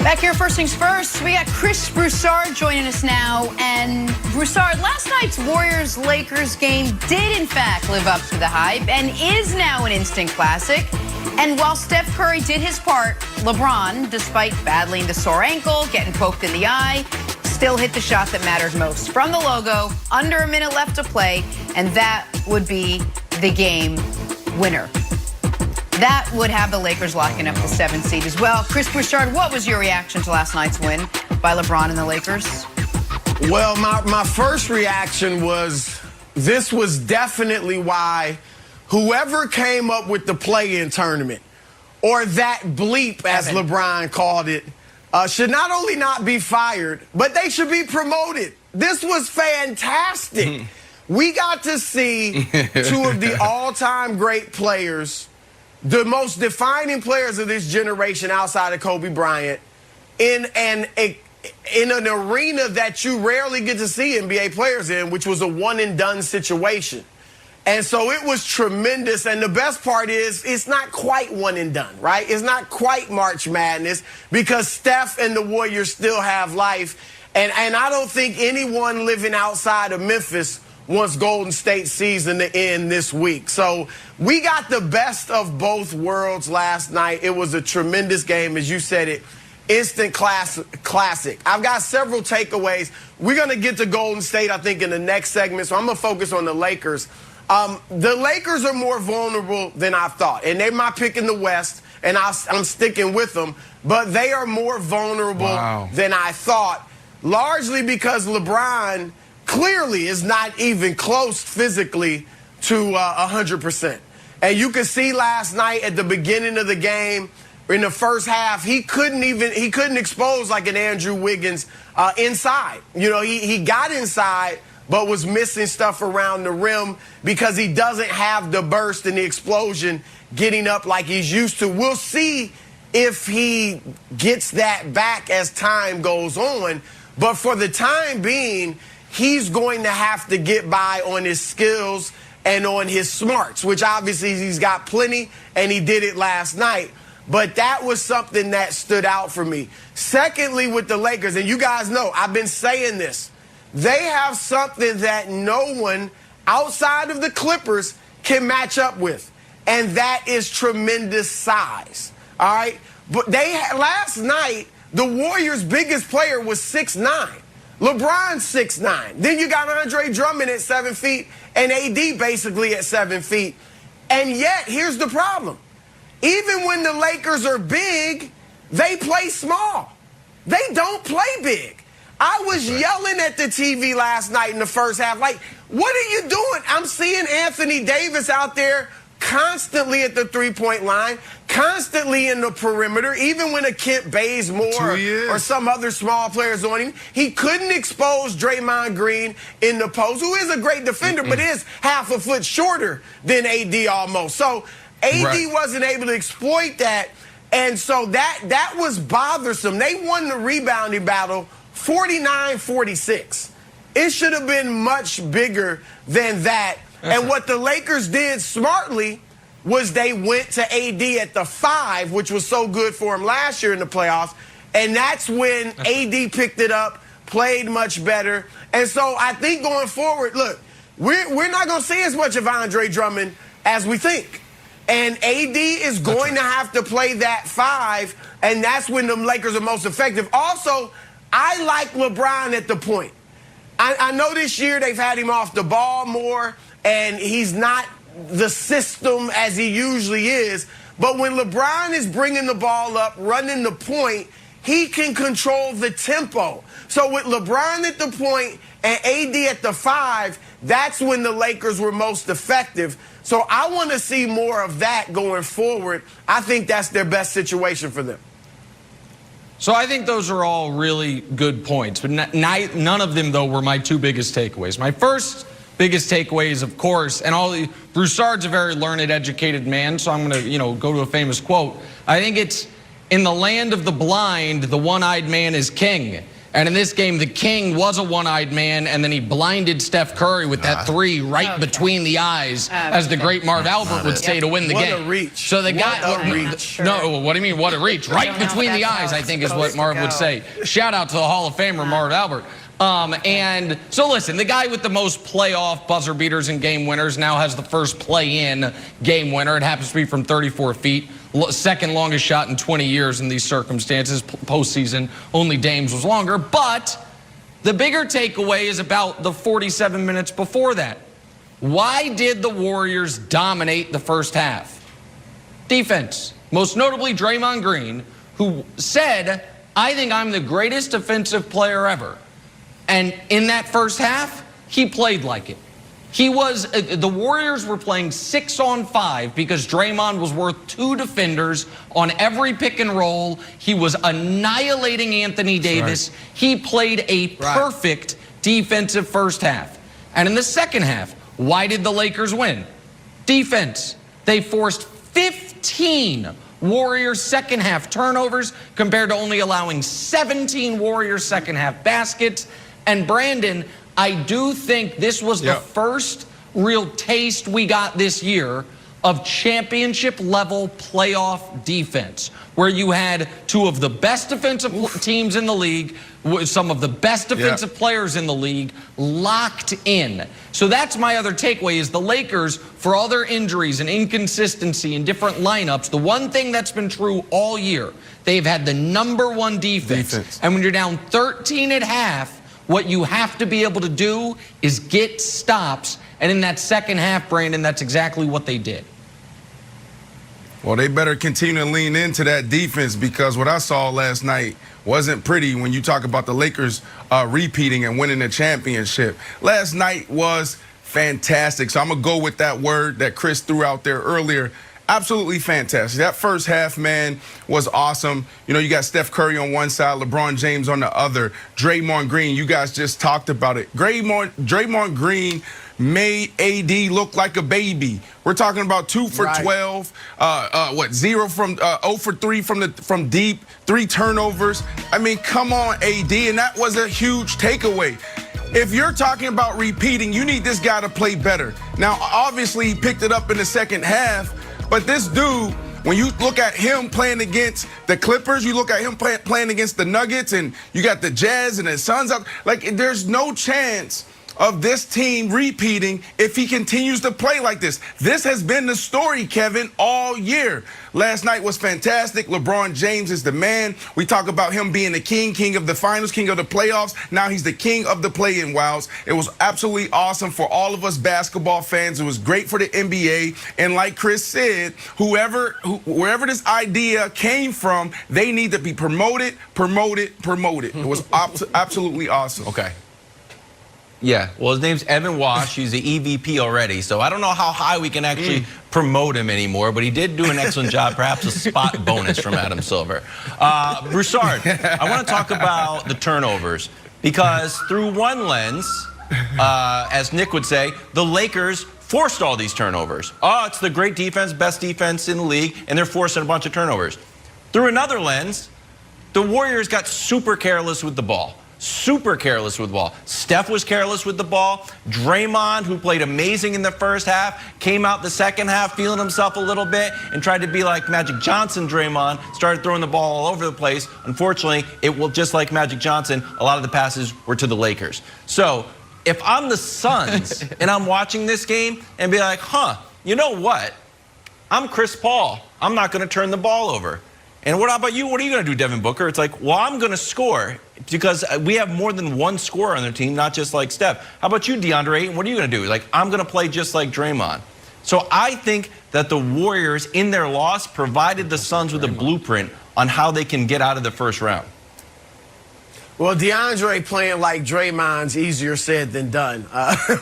Back here, first things first, we got Chris Broussard joining us now. And Broussard, last night's Warriors-Lakers game did in fact live up to the hype and is now an instant classic. And while Steph Curry did his part, LeBron, despite battling the sore ankle, getting poked in the eye, still hit the shot that mattered most from the logo, under a minute left to play, and that would be the game winner. That would have the Lakers locking up the 7th seed as well. Chris Broussard, what was your reaction to last night's win by LeBron and the Lakers? Well, my first reaction was this was definitely why whoever came up with the play-in tournament, or that bleep, as LeBron called it, should not only not be fired, but they should be promoted. This was fantastic. We got to see two of the all-time great players, the most defining players of this generation outside of Kobe Bryant, in an arena that you rarely get to see NBA players in, which was a one-and-done situation. And so it was tremendous. And the best part is it's not quite one and done, right? It's not quite March Madness because Steph and the Warriors still have life. And I don't think anyone living outside of Memphis wants Golden State season to end this week. So we got the best of both worlds last night. It was a tremendous game, as you said it. Instant classic. I've got several takeaways. We're going to get to Golden State, I think, in the next segment. So I'm going to focus on the Lakers. The Lakers are more vulnerable than I thought. And they're my pick in the West, and I'm sticking with them. But they are more vulnerable than I thought, largely because LeBron clearly is not even close physically to 100%. And you could see last night at the beginning of the game, in the first half, he couldn't expose like an Andrew Wiggins inside. You know, he got inside, but was missing stuff around the rim because he doesn't have the burst and the explosion getting up like he's used to. We'll see if he gets that back as time goes on. But for the time being, he's going to have to get by on his skills and on his smarts, which obviously he's got plenty, and he did it last night. But that was something that stood out for me. Secondly, with the Lakers, and you guys know, I've been saying this, they have something that no one outside of the Clippers can match up with, and that is tremendous size. All right? But last night, the Warriors' biggest player was 6'9". LeBron's 6'9". Then you got Andre Drummond at 7 feet and AD basically at 7 feet. And yet, here's the problem. Even when the Lakers are big, they play small. They don't play big. I was yelling at the TV last night in the first half, like, what are you doing? I'm seeing Anthony Davis out there constantly at the three-point line, constantly in the perimeter, even when a Kent Bazemore or some other small players on him. He couldn't expose Draymond Green in the post, who is a great defender, but is half a foot shorter than AD almost. So AD wasn't able to exploit that, and so that was bothersome. They won the rebounding battle 49-46. It should have been much bigger than that. And what the Lakers did smartly was they went to AD at the 5, which was so good for him last year in the playoffs. And that's when AD picked it up, played much better. And so I think going forward, look, we're not going to see as much of Andre Drummond as we think. And AD is going to have to play that 5, and that's when the Lakers are most effective. Also, I like LeBron at the point. I know this year they've had him off the ball more, and he's not the system as he usually is. But when LeBron is bringing the ball up, running the point, he can control the tempo. So with LeBron at the point and AD at the 5, that's when the Lakers were most effective. So I want to see more of that going forward. I think that's their best situation for them. So I think those are all really good points, but none of them, though, were my two biggest takeaways. My first biggest takeaway is, of course, and Broussard's a very learned, educated man, so I'm going to, go to a famous quote. I think it's, in the land of the blind, the one-eyed man is king. And in this game, the king was a one-eyed man, and then he blinded Steph Curry with that three right between the eyes, as the great Marv Albert would say, to win the game. What a reach. So the guy, what a reach. No, what do you mean, what a reach? Right between the eyes, I think is what Marv would say. Shout out to the Hall of Famer, Marv Albert. And so listen, the guy with the most playoff buzzer beaters and game winners now has the first play-in game winner. It happens to be from 34 feet. Second longest shot in 20 years in these circumstances. Postseason, only Dame's was longer. But the bigger takeaway is about the 47 minutes before that. Why did the Warriors dominate the first half? Defense. Most notably Draymond Green, who said, I think I'm the greatest defensive player ever. And in that first half, he played like it. The Warriors were playing 6-on-5 because Draymond was worth 2 defenders on every pick and roll. He was annihilating Anthony Davis. Right. He played a perfect defensive first half. And in the second half, why did the Lakers win? Defense. They forced 15 Warriors second half turnovers compared to only allowing 17 Warriors second half baskets. And Brandon, I do think this was the first real taste we got this year of championship-level playoff defense, where you had 2 of the best defensive teams in the league, some of the best defensive players in the league, locked in. So that's my other takeaway, is the Lakers, for all their injuries and inconsistency in different lineups, the one thing that's been true all year, they've had the #1 defense. And when you're down 13 at half, what you have to be able to do is get stops. And in that second half, Brandon, that's exactly what they did. Well, they better continue to lean into that defense, because what I saw last night wasn't pretty when you talk about the Lakers repeating and winning the championship. Last night was fantastic. So I'm going to go with that word that Chris threw out there earlier. Absolutely fantastic. That first half, man, was awesome. You know, you got Steph Curry on one side, LeBron James on the other, Draymond Green. You guys just talked about it. Draymond Green made AD look like a baby. We're talking about 2 for 12, 0 for 3 from deep, 3 turnovers. I mean, come on, AD, and that was a huge takeaway. If you're talking about repeating, you need this guy to play better. Now, obviously, he picked it up in the second half, but this dude, when you look at him playing against the Clippers, you look at him playing against the Nuggets, and you got the Jazz and the Suns up, like, there's no chance of this team repeating if he continues to play like this. This has been the story, Kevin, all year. Last night was fantastic. LeBron James is the man. We talk about him being the king of the finals, king of the playoffs. Now he's the king of the play-in, Wilds. It was absolutely awesome for all of us basketball fans. It was great for the NBA. And like Chris said, wherever this idea came from, they need to be promoted. It was absolutely awesome. Okay. Yeah, well, his name's Evan Wash. He's the EVP already, so I don't know how high we can actually promote him anymore, but he did do an excellent job, perhaps a spot bonus from Adam Silver. Broussard, I want to talk about the turnovers, because through one lens, as Nick would say, the Lakers forced all these turnovers. Oh, it's the great defense, best defense in the league, and they're forcing a bunch of turnovers. Through another lens, the Warriors got super careless with the ball. Super careless with the ball. Steph was careless with the ball. Draymond, who played amazing in the first half, came out the second half feeling himself a little bit and tried to be like Magic Johnson. Draymond started throwing the ball all over the place. Unfortunately, it will, just like Magic Johnson, a lot of the passes were to the Lakers. So if I'm the Suns and I'm watching this game and be like, you know what? I'm Chris Paul. I'm not going to turn the ball over. And what about you? What are you going to do, Devin Booker? It's like, well, I'm going to score, because we have more than one scorer on their team, not just like Steph. How about you, DeAndre Ayton? What are you going to do? Like, I'm going to play just like Draymond. So I think that the Warriors, in their loss, provided the Suns with a blueprint on how they can get out of the first round. Well, DeAndre playing like Draymond's easier said than done.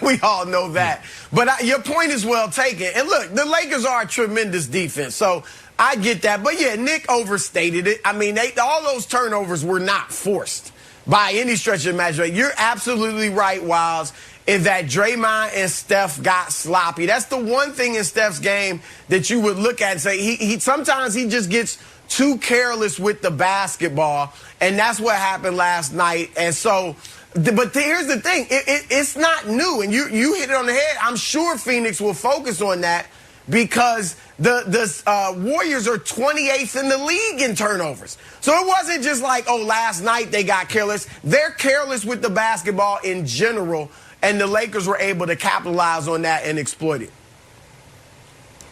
We all know that. But your point is well taken. And look, the Lakers are a tremendous defense, so I get that. But yeah, Nick overstated it. I mean, all those turnovers were not forced by any stretch of the imagination. You're absolutely right, Wiles, in that Draymond and Steph got sloppy. That's the one thing in Steph's game that you would look at and say, sometimes he just gets too careless with the basketball, and that's what happened last night. And so, but here's the thing, it's not new, and you hit it on the head. I'm sure Phoenix will focus on that because the Warriors are 28th in the league in turnovers. So it wasn't just like, oh, last night they got careless. They're careless with the basketball in general, and the Lakers were able to capitalize on that and exploit it.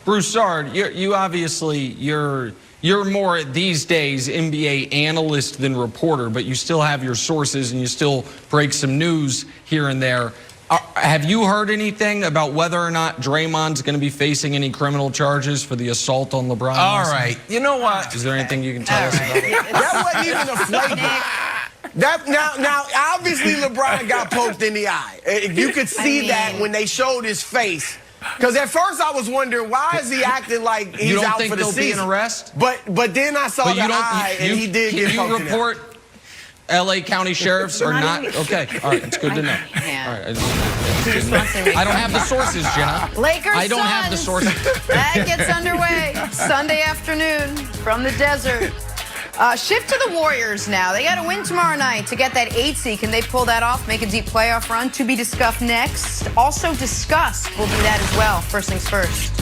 Broussard, you're more these days NBA analyst than reporter, but you still have your sources and you still break some news here and there. Have you heard anything about whether or not Draymond's going to be facing any criminal charges for the assault on LeBron? All right. You know what? Is there anything you can tell us about it? That wasn't even a flagrant. Now, obviously, LeBron got poked in the eye. You could see that when they showed his face. Because at first I was wondering, why is he acting like he's out for the season? You don't think there'll be an arrest? But then I saw the eye, and he did get poked in the eye. Can you report L.A. County sheriffs are not? Okay, all right, it's good to know. Yeah. All right, I don't have the sources, Jenna. Lakers, I don't have the sources. That gets underway Sunday afternoon from the desert. Shift to the Warriors now. They got to win tomorrow night to get that 8 seed. Can they pull that off, make a deep playoff run? To be discussed next. Also discussed. We'll do that as well. First things first.